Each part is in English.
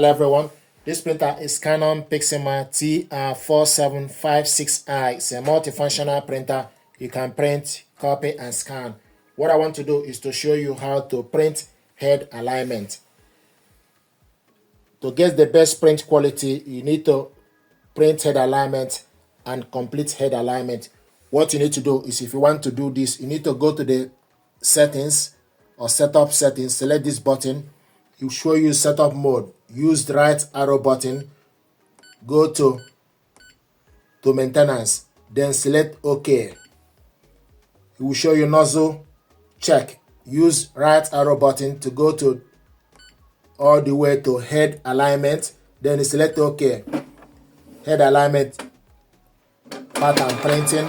Hello everyone, this printer is Canon Pixma TR4756i. It's a multifunctional printer. You can print, copy and scan. What I want to do is to show you how to print head alignment. To get the best print quality, you need to print head alignment and complete head alignment. What you need to do is, if you want to do this, you need to go to the settings or setup settings, select this button. It will show you setup mode. Use the right arrow button, go to maintenance, then select OK. It will show you nozzle check. Use right arrow button to go to all the way to head alignment, then select OK. Head alignment pattern printing.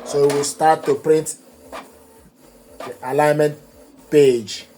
So we will start to print the alignment page.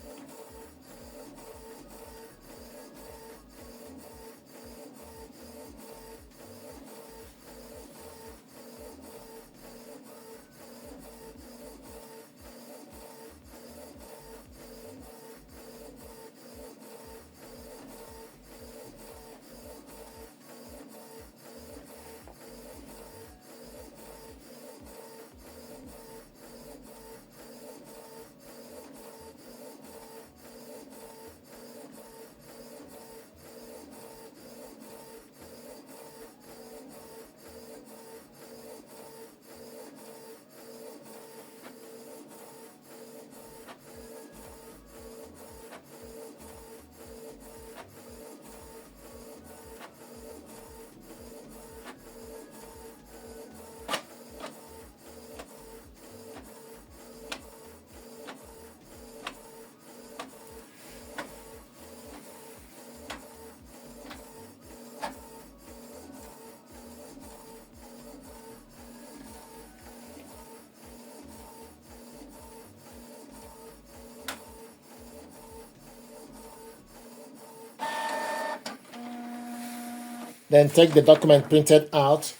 Then take the document printed out,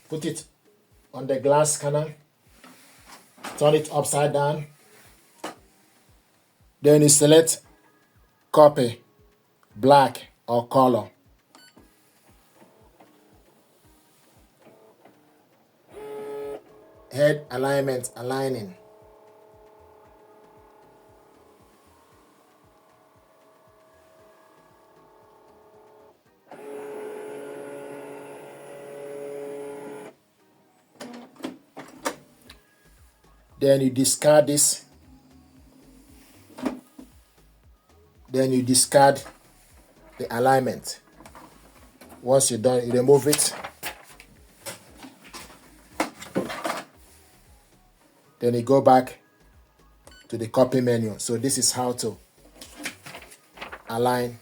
put it on the glass scanner, turn it upside down, then you select copy, black or color. Head alignment, aligning. Then you discard this. Then you discard the alignment. Once you're done, you remove it. Then you go back to the copy menu. So this is how to align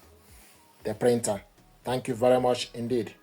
the printer. Thank you very much indeed.